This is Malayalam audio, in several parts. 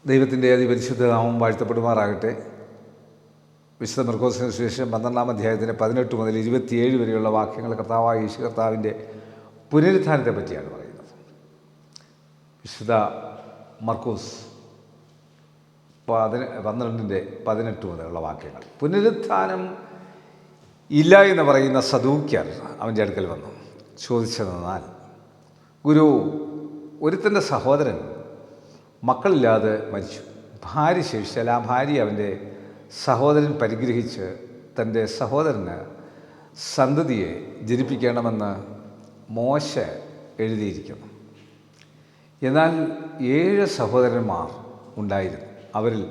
ദൈവത്തിൻ്റെ അതിപരിശുദ്ധ നാമം വാഴ്ത്തപ്പെടുമാറാകട്ടെ. വിശുദ്ധ മർക്കോസിന് സുവിശേഷം 12-ാം അധ്യായത്തിൻ്റെ 18 മുതൽ 27 വരെയുള്ള വാക്യങ്ങൾ കർത്താവായ യേശു കർത്താവിൻ്റെ പുനരുത്ഥാനത്തെ പറ്റിയാണ് പറയുന്നത്. വിശുദ്ധ മർക്കോസ് 12-ന്റെ-18 മുതലുള്ള വാക്യങ്ങൾ. പുനരുത്ഥാനം ഇല്ല എന്ന് പറയുന്ന സദൂക്യർ അവൻ്റെ അടുക്കൽ വന്നു ചോദിച്ചതെന്നാൽ, ഗുരു, ഒരുത്തൻ്റെ സഹോദരൻ മക്കളില്ലാതെ മരിച്ചു, ഭാര്യ ശേഷിച്ചാൽ ആ ഭാര്യ അവൻ്റെ സഹോദരൻ പരിഗ്രഹിച്ച് തൻ്റെ സഹോദരന് സന്തതിയെ ജനിപ്പിക്കണമെന്ന് മോശ എഴുതിയിരിക്കുന്നു. എന്നാൽ 7 സഹോദരന്മാർ ഉണ്ടായിരുന്നു. അവരിൽ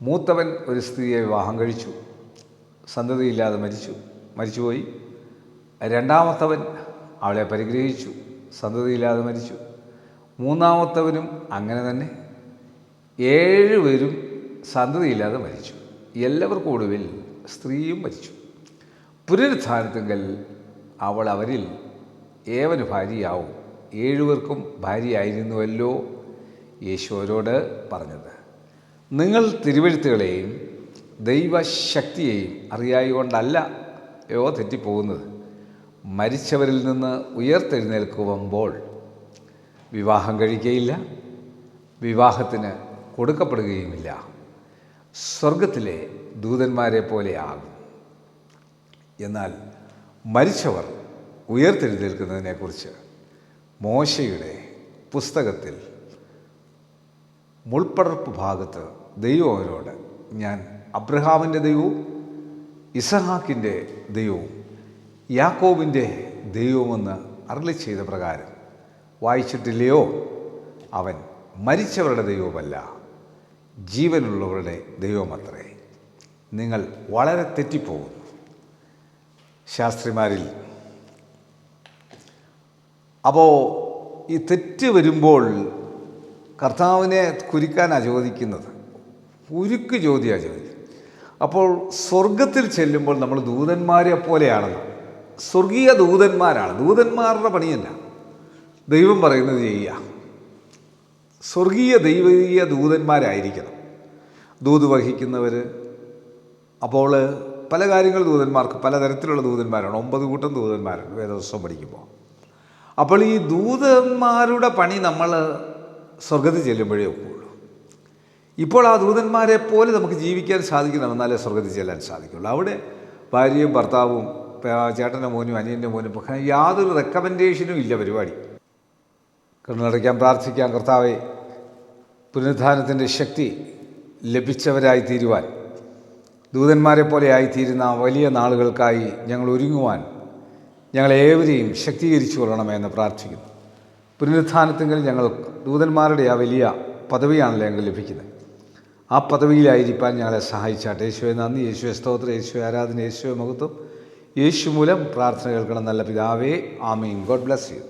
മൂത്തവൻ ഒരു സ്ത്രീയെ വിവാഹം കഴിച്ചു, സന്തതിയില്ലാതെ മരിച്ചുപോയി. രണ്ടാമത്തവൻ അവളെ പരിഗ്രഹിച്ചു, സന്തതിയില്ലാതെ മരിച്ചു. മൂന്നാമത്തവനും അങ്ങനെ തന്നെ. 7 പേരും സന്തതിയില്ലാതെ മരിച്ചു. എല്ലാവർക്കും ഒടുവിൽ സ്ത്രീയും മരിച്ചു. പുനരുത്ഥാനത്തിങ്കൽ അവൾ അവരിൽ ഏവന് ഭാര്യയാവും. 7 പേർക്കും ഭാര്യയായിരുന്നുവല്ലോ. യേശു അവരോട് പറഞ്ഞത്, നിങ്ങൾ തിരുവെഴുത്തുകളെയും ദൈവശക്തിയെയും അറിയായതുകൊണ്ടല്ലയോ തെറ്റിപ്പോകുന്നത്. മരിച്ചവരിൽ നിന്ന് ഉയർത്തെഴുന്നേൽക്കുമ്പോൾ വിവാഹം കഴിക്കുകയില്ല, വിവാഹത്തിന് കൊടുക്കപ്പെടുകയുമില്ല, സ്വർഗത്തിലെ ദൂതന്മാരെ പോലെയാകും. എന്നാൽ മരിച്ചവർ ഉയർത്തെഴുന്നേൽക്കുന്നതിനെക്കുറിച്ച് മോശയുടെ പുസ്തകത്തിൽ മുൾപ്പടർപ്പ് ഭാഗത്ത് ദൈവം അവരോട്, ഞാൻ അബ്രഹാമിൻ്റെ ദൈവവും ഇസഹാക്കിൻ്റെ ദൈവവും യാക്കോബിൻ്റെ ദൈവമെന്ന് അരുളി ചെയ്ത പ്രകാരം വായിച്ചിട്ടില്ലയോ? അവൻ മരിച്ചവരുടെ ദൈവമല്ല, ജീവനുള്ളവരുടെ ദൈവമത്രേ. നിങ്ങൾ വളരെ തെറ്റിപ്പോകുന്നു. ശാസ്ത്രിമാരിൽ അപ്പോൾ ഈ തെറ്റ് വരുമ്പോൾ കർത്താവിനെ കുരുക്കാനാണ് ചോദിക്കുന്നത്. ഉരുക്ക് ചോദ്യമാണ് ചോദിക്കുന്നത്. അപ്പോൾ സ്വർഗത്തിൽ ചെല്ലുമ്പോൾ നമ്മൾ ദൂതന്മാരെ പോലെയാണെന്ന്. സ്വർഗീയ ദൂതന്മാരാണ്. ദൂതന്മാരുടെ പണിയല്ല ദൈവം പറയുന്നത് ചെയ്യുക. സ്വർഗീയ ദൈവീയ ദൂതന്മാരായിരിക്കണം ദൂത് വഹിക്കുന്നവർ. അപ്പോൾ പല കാര്യങ്ങൾ ദൂതന്മാർക്ക് പലതരത്തിലുള്ള ദൂതന്മാരാണ്. 9 കൂട്ടം ദൂതന്മാരാണ് വേദപുസ്തകം പഠിക്കുമ്പോൾ. അപ്പോൾ ഈ ദൂതന്മാരുടെ പണി നമ്മൾ സ്വർഗത്തിൽ ചെല്ലുമ്പോഴേ ഒക്കുള്ളൂ. ഇപ്പോൾ ആ ദൂതന്മാരെ പോലെ നമുക്ക് ജീവിക്കാൻ സാധിക്കണം, എന്നാലേ സ്വർഗത്തിൽ ചെല്ലാൻ സാധിക്കുള്ളൂ. അവിടെ ഭാര്യയും ഭർത്താവും ചേട്ടൻ്റെ മോനും അനിയൻ്റെ മോനും യാതൊരു റെക്കമെൻഡേഷനും ഇല്ല പരിപാടി. കണ്ണടയ്ക്കാൻ പ്രാർത്ഥിക്കാം. കർത്താവെ, പുനരുത്ഥാനത്തിൻ്റെ ശക്തി ലഭിച്ചവരായി തീരുവാൻ, ദൂതന്മാരെ പോലെ ആയിത്തീരുന്ന വലിയ നാളുകൾക്കായി ഞങ്ങൾ ഒരുങ്ങുവാൻ ഞങ്ങളേവരെയും ശക്തീകരിച്ചു കൊള്ളണമേ എന്ന് പ്രാർത്ഥിക്കുന്നു. പുനരുത്ഥാനത്തെങ്കിൽ ഞങ്ങൾ ദൂതന്മാരുടെ ആ വലിയ പദവിയാണല്ലോ ഞങ്ങൾ ലഭിക്കുന്നത്. ആ പദവിയിലായിരിക്കാൻ ഞങ്ങളെ സഹായിച്ചാട്ടെ. യേശുവെ നന്ദി, യേശുവെ സ്തോത്രം, യേശുവെ ആരാധന, യേശുവെ മഹത്വം. യേശു മൂലം പ്രാർത്ഥന കേൾക്കണം നല്ല പിതാവേ. ആമീൻ. God bless U.